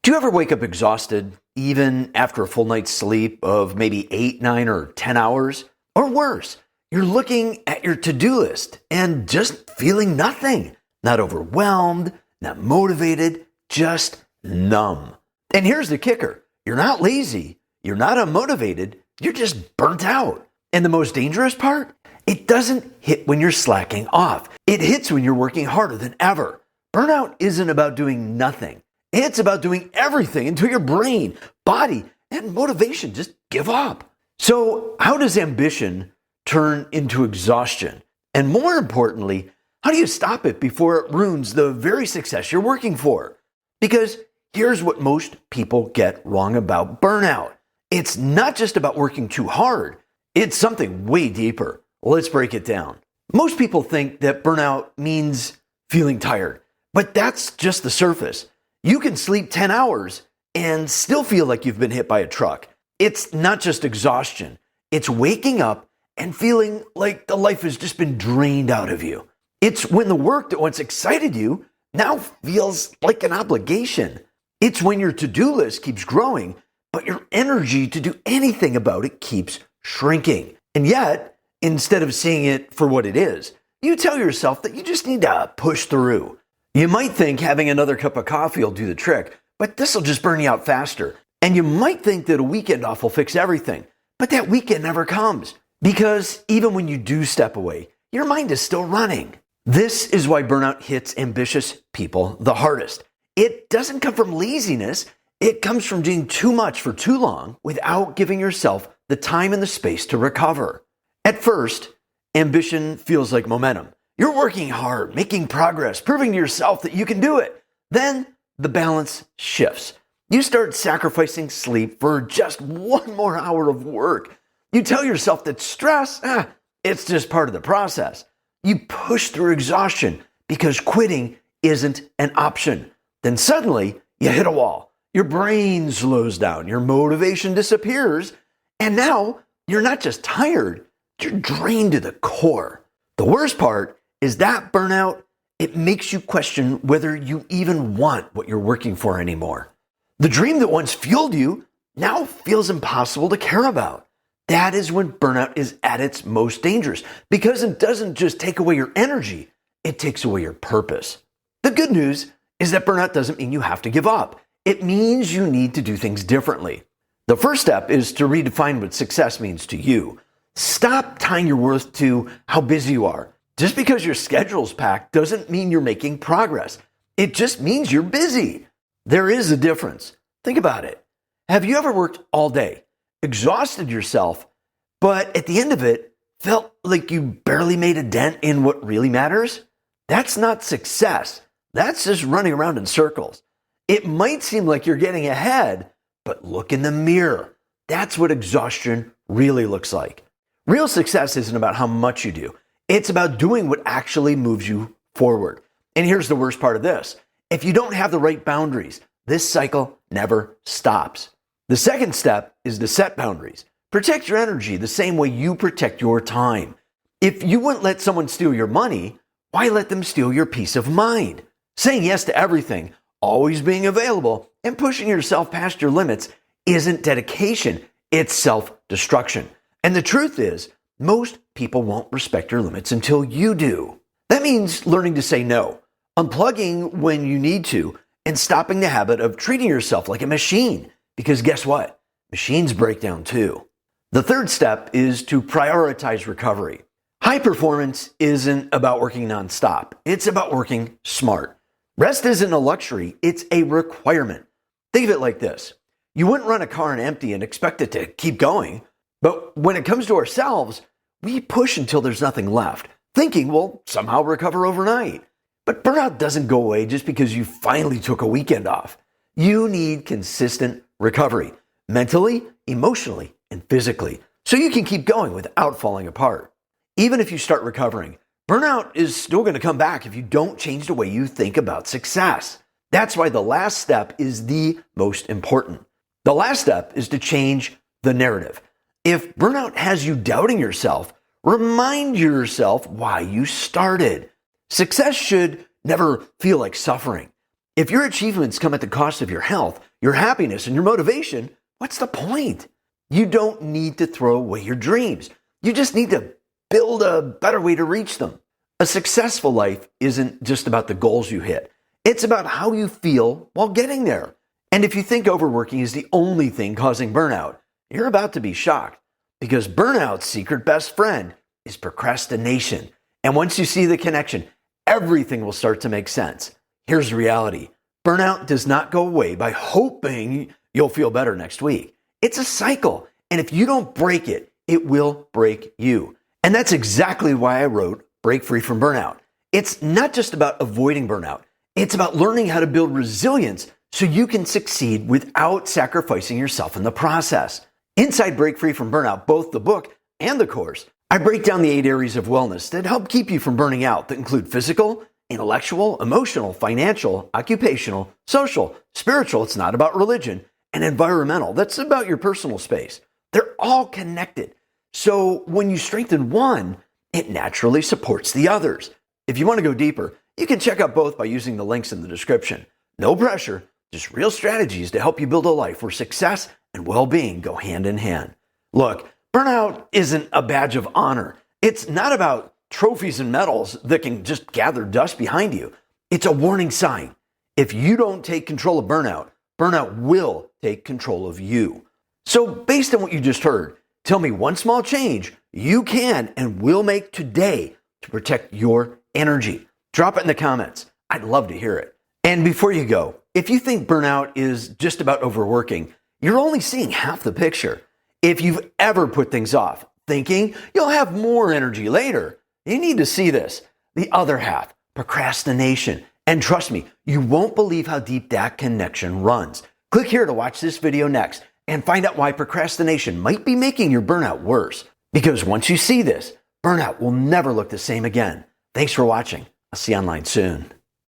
Do you ever wake up exhausted, even after a full night's sleep of maybe 8, 9, or 10 hours? Or worse, you're looking at your to-do list and just feeling nothing. Not overwhelmed, not motivated, just numb. And here's the kicker. You're not lazy. You're not unmotivated. You're just burnt out. And the most dangerous part? It doesn't hit when you're slacking off. It hits when you're working harder than ever. Burnout isn't about doing nothing. It's about doing everything until your brain, body, and motivation just give up. So how does ambition turn into exhaustion? And more importantly, how do you stop it before it ruins the very success you're working for? Because here's what most people get wrong about burnout. It's not just about working too hard. It's something way deeper. Let's break it down. Most people think that burnout means feeling tired, but that's just the surface. You can sleep 10 hours and still feel like you've been hit by a truck. It's not just exhaustion. It's waking up and feeling like the life has just been drained out of you. It's when the work that once excited you now feels like an obligation. It's when your to-do list keeps growing, but your energy to do anything about it keeps shrinking. And yet, instead of seeing it for what it is, you tell yourself that you just need to push through. You might think having another cup of coffee will do the trick, but this will just burn you out faster. And you might think that a weekend off will fix everything, but that weekend never comes. Because even when you do step away, your mind is still running. This is why burnout hits ambitious people the hardest. It doesn't come from laziness. It comes from doing too much for too long without giving yourself the time and the space to recover. At first, ambition feels like momentum. You're working hard, making progress, proving to yourself that you can do it. Then the balance shifts. You start sacrificing sleep for just one more hour of work. You tell yourself that stress, it's just part of the process. You push through exhaustion because quitting isn't an option. Then suddenly you hit a wall. Your brain slows down, your motivation disappears, and now you're not just tired, you're drained to the core. The worst part is that burnout, it makes you question whether you even want what you're working for anymore. The dream that once fueled you now feels impossible to care about. That is when burnout is at its most dangerous because it doesn't just take away your energy, it takes away your purpose. The good news is that burnout doesn't mean you have to give up. It means you need to do things differently. The first step is to redefine what success means to you. Stop tying your worth to how busy you are. Just because your schedule's packed doesn't mean you're making progress. It just means you're busy. There is a difference. Think about it. Have you ever worked all day, exhausted yourself, but at the end of it, felt like you barely made a dent in what really matters? That's not success. That's just running around in circles. It might seem like you're getting ahead, but look in the mirror. That's what exhaustion really looks like. Real success isn't about how much you do. It's about doing what actually moves you forward. And here's the worst part of this. If you don't have the right boundaries, this cycle never stops. The second step is to set boundaries. Protect your energy the same way you protect your time. If you wouldn't let someone steal your money, why let them steal your peace of mind? Saying yes to everything, always being available, and pushing yourself past your limits isn't dedication, it's self-destruction. And the truth is, most people won't respect your limits until you do. That means learning to say no, unplugging when you need to, and stopping the habit of treating yourself like a machine. Because guess what? Machines break down too. The third step is to prioritize recovery. High performance isn't about working nonstop. It's about working smart. Rest isn't a luxury. It's a requirement. Think of it like this. You wouldn't run a car on empty and expect it to keep going. But when it comes to ourselves, we push until there's nothing left, thinking we'll somehow recover overnight. But burnout doesn't go away just because you finally took a weekend off. You need consistent recovery, mentally, emotionally, and physically, so you can keep going without falling apart. Even if you start recovering, burnout is still going to come back if you don't change the way you think about success. That's why the last step is the most important. The last step is to change the narrative. If burnout has you doubting yourself, remind yourself why you started. Success should never feel like suffering. If your achievements come at the cost of your health, your happiness and your motivation, what's the point? You don't need to throw away your dreams. You just need to build a better way to reach them. A successful life isn't just about the goals you hit. It's about how you feel while getting there. And if you think overworking is the only thing causing burnout, you're about to be shocked, because burnout's secret best friend is procrastination. And once you see the connection, everything will start to make sense. Here's the reality. Burnout does not go away by hoping you'll feel better next week. It's a cycle, and if you don't break it, it will break you. And that's exactly why I wrote Break Free from Burnout. It's not just about avoiding burnout. It's about learning how to build resilience so you can succeed without sacrificing yourself in the process. Inside Break Free from Burnout, both the book and the course, I break down the 8 areas of wellness that help keep you from burning out that include physical, intellectual, emotional, financial, occupational, social, spiritual, it's not about religion, and environmental, that's about your personal space. They're all connected. So when you strengthen one, it naturally supports the others. If you want to go deeper, you can check out both by using the links in the description. No pressure, just real strategies to help you build a life where success and well-being go hand in hand. Look, burnout isn't a badge of honor. It's not about trophies and medals that can just gather dust behind you. It's a warning sign. If you don't take control of burnout, burnout will take control of you. So based on what you just heard, tell me one small change you can and will make today to protect your energy. Drop it in the comments. I'd love to hear it. And before you go, if you think burnout is just about overworking, you're only seeing half the picture. If you've ever put things off, thinking you'll have more energy later, you need to see this. The other half, procrastination. And trust me, you won't believe how deep that connection runs. Click here to watch this video next and find out why procrastination might be making your burnout worse. Because once you see this, burnout will never look the same again. Thanks for watching. I'll see you online soon.